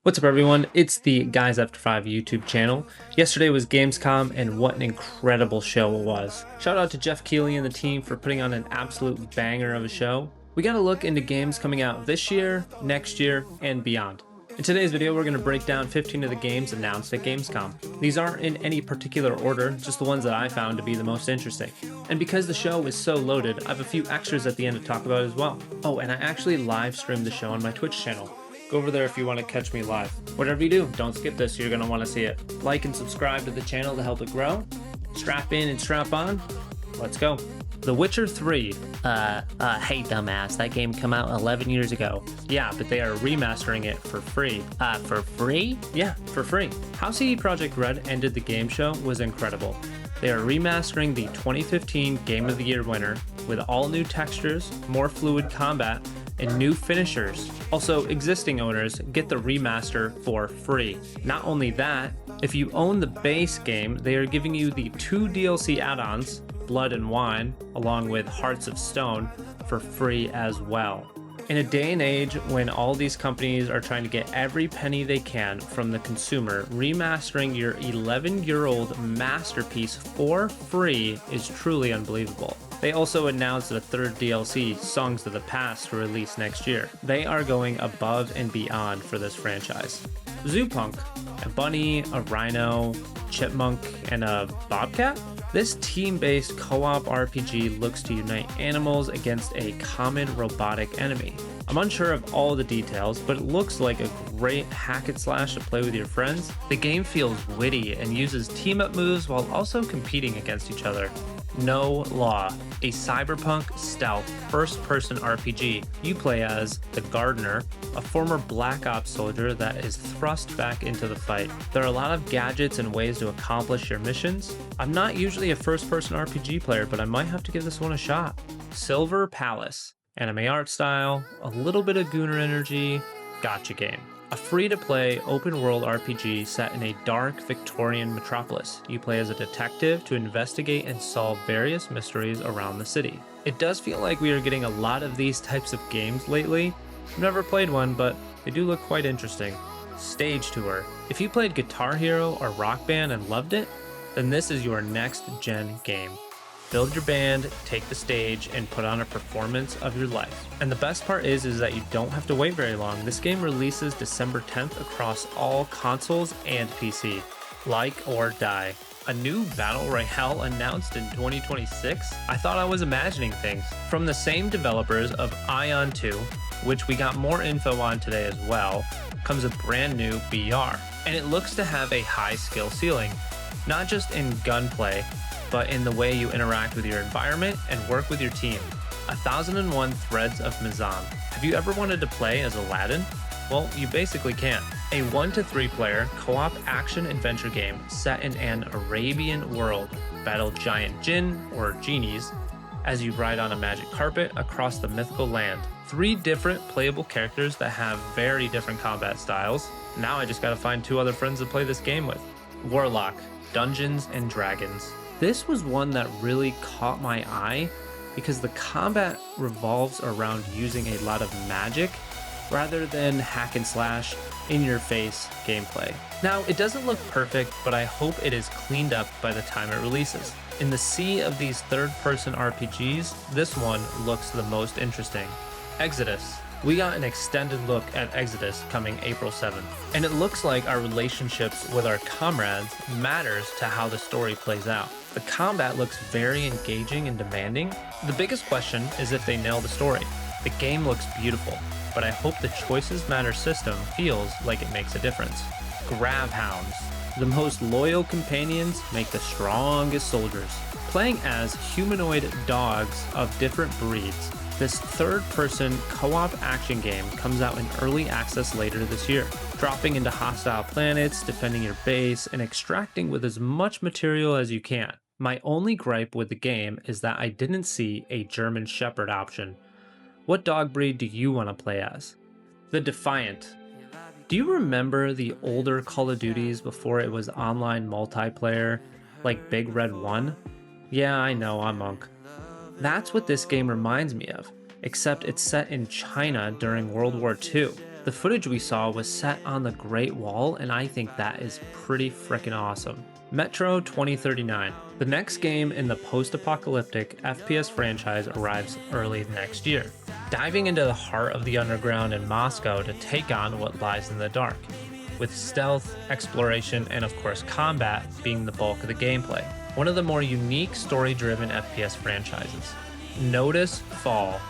What's up everyone, it's the Guys After 5 YouTube channel. Yesterday was GamesCOM and what an incredible show it was. Shout out to Geoff Keighley and the team for putting on an absolute banger of a show. We got a look into games coming out this year, next year, and beyond. In today's video, we're going to break down 15 of the games announced at GamesCOM. These aren't in any particular order, just the ones that I found to be the most interesting. And because the show is so loaded, I have a few extras at the end to talk about as well. Oh, and I actually live streamed the show on my Twitch channel. Go over there if you want to catch me live. Whatever you do, don't skip this, you're going to want to see it. Like and subscribe to the channel to help it grow. Strap in and strap on. Let's go. The Witcher 3. Hey dumbass, that game came out 11 years ago. Yeah, but they are remastering it for free. For free? Yeah, for free. How Projekt Red ended the game show was incredible. They are remastering the 2015 Game of the Year winner with all new textures, more fluid combat, and new finishers. Also, existing owners get the remaster for free. Not only that, if you own the base game, they are giving you the 2 DLC add-ons, Blood and Wine, along with Hearts of Stone, for free as well. In a day and age when all these companies are trying to get every penny they can from the consumer, remastering your 11-year-old masterpiece for free is truly unbelievable. They also announced a third DLC, Songs of the Past, to release next year. They are going above and beyond for this franchise. ZooPunk, a bunny, a rhino, chipmunk, and a bobcat? This team-based co-op RPG looks to unite animals against a common robotic enemy. I'm unsure of all the details, but it looks like a great hack and slash to play with your friends. The game feels witty and uses team-up moves while also competing against each other. No Law, a cyberpunk stealth first-person RPG. You play as the Gardener, a former Black Ops soldier that is thrust back into the fight. There are a lot of gadgets and ways to accomplish your missions. I'm not usually a first-person RPG player, but I might have to give this one a shot. Silver Palace, anime art style, a little bit of Gooner energy, gotcha game. A free-to-play open-world RPG set in a dark Victorian metropolis. You play as a detective to investigate and solve various mysteries around the city. It does feel like we are getting a lot of these types of games lately. I've never played one, but they do look quite interesting. Stage Tour. If you played Guitar Hero or Rock Band and loved it, then this is your next-gen game. Build your band, take the stage, and put on a performance of your life. And the best part is that you don't have to wait very long. This game releases December 10th across all consoles and PC. Like or die. A new Battle Royale announced in 2026? I thought I was imagining things. From the same developers of Ion 2, which we got more info on today as well, comes a brand new BR. And it looks to have a high skill ceiling. Not just in gunplay, but in the way you interact with your environment and work with your team. 1001 Threads of Mizan. Have you ever wanted to play as Aladdin? Well, you basically can. A 1 to 3 player co-op action-adventure game set in an Arabian world. Battle giant jinn, or genies, as you ride on a magic carpet across the mythical land. 3 different playable characters that have very different combat styles. Now I just gotta find 2 other friends to play this game with. Warlock, Dungeons and Dragons. This was one that really caught my eye because the combat revolves around using a lot of magic rather than hack and slash, in-your-face gameplay. Now, it doesn't look perfect, but I hope it is cleaned up by the time it releases. In the sea of these third-person RPGs, this one looks the most interesting. Exodus. We got an extended look at Exodus coming April 7th, and it looks like our relationships with our comrades matters to how the story plays out. The combat looks very engaging and demanding. The biggest question is if they nail the story. The game looks beautiful, but I hope the choices matter system feels like it makes a difference. Gravhounds. The most loyal companions make the strongest soldiers. Playing as humanoid dogs of different breeds, this third-person co-op action game comes out in early access later this year, dropping into hostile planets, defending your base, and extracting with as much material as you can. My only gripe with the game is that I didn't see a German Shepherd option. What dog breed do you want to play as? The Defiant. Do you remember the older Call of Duties before it was online multiplayer, like Big Red 1? Yeah, I know, I'm Monk. That's what this game reminds me of, except it's set in China during World War II. The The footage we saw was set on the Great Wall, and I think that is pretty freaking awesome. Metro 2039. The next game in the post-apocalyptic FPS franchise arrives early next year, diving into the heart of the underground in Moscow to take on what lies in the dark, with stealth, exploration, and of course combat being the bulk of the gameplay. One of the more unique story-driven FPS franchises. Nodus Fall.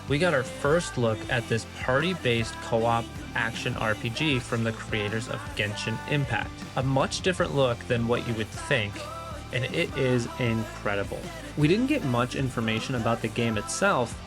We got our first look at this party-based co-op action RPG from the creators of Genshin Impact. A much different look than what you would think, and it is incredible. We didn't get much information about the game itself,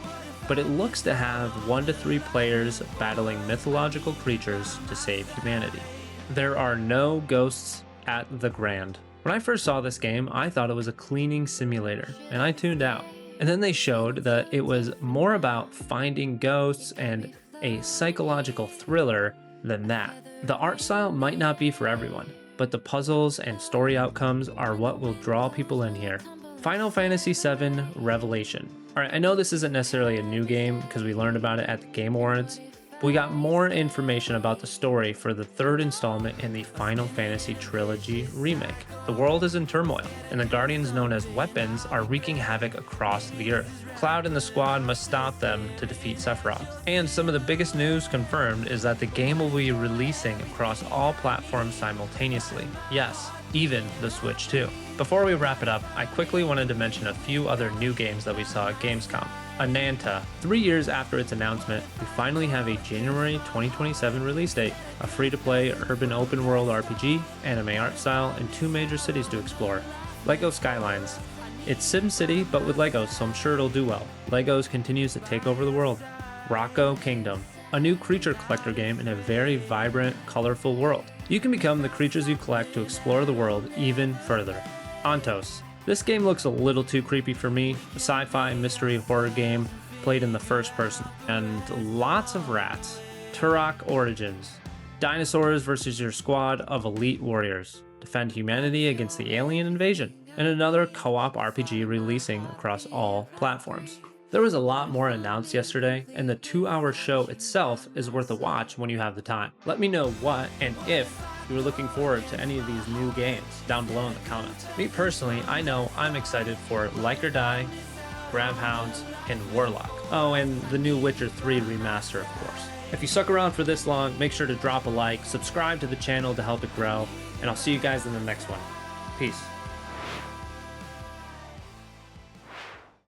but it looks to have 1 to 3 players battling mythological creatures to save humanity. There are no ghosts at the Grand. When I first saw this game, I thought it was a cleaning simulator, and I tuned out. And then they showed that it was more about finding ghosts and a psychological thriller than that. The art style might not be for everyone, but the puzzles and story outcomes are what will draw people in here. Final Fantasy VII Revelation. Alright, I know this isn't necessarily a new game because we learned about it at the Game Awards, but we got more information about the story for the 3rd installment in the Final Fantasy Trilogy remake. The world is in turmoil, and the Guardians known as Weapons are wreaking havoc across the Earth. Cloud and the squad must stop them to defeat Sephiroth. And some of the biggest news confirmed is that the game will be releasing across all platforms simultaneously. Yes, even the Switch too. Before we wrap it up, I quickly wanted to mention a few other new games that we saw at GamesCOM. Ananta. 3 years after its announcement, we finally have a January 2027 release date, a free-to-play urban open-world RPG, anime art style, and 2 major cities to explore. LEGO Skylines. It's SimCity, but with Legos, so I'm sure it'll do well. Legos continues to take over the world. Roco Kingdom. A new creature collector game in a very vibrant, colorful world. You can become the creatures you collect to explore the world even further. Antos. This game looks a little too creepy for me. A sci-fi mystery horror game played in the first person. And lots of rats. Turok Origins. Dinosaurs versus your squad of elite warriors. Defend humanity against the alien invasion. And another co-op RPG releasing across all platforms. There was a lot more announced yesterday, and the 2-hour show itself is worth a watch when you have the time. Let me know what and if you were looking forward to any of these new games down below in the comments. Me personally, I know I'm excited for Like or Die, Gravhounds, and Warlock. Oh, and the new Witcher 3 remaster, of course. If you stuck around for this long, make sure to drop a like, subscribe to the channel to help it grow, and I'll see you guys in the next one. Peace.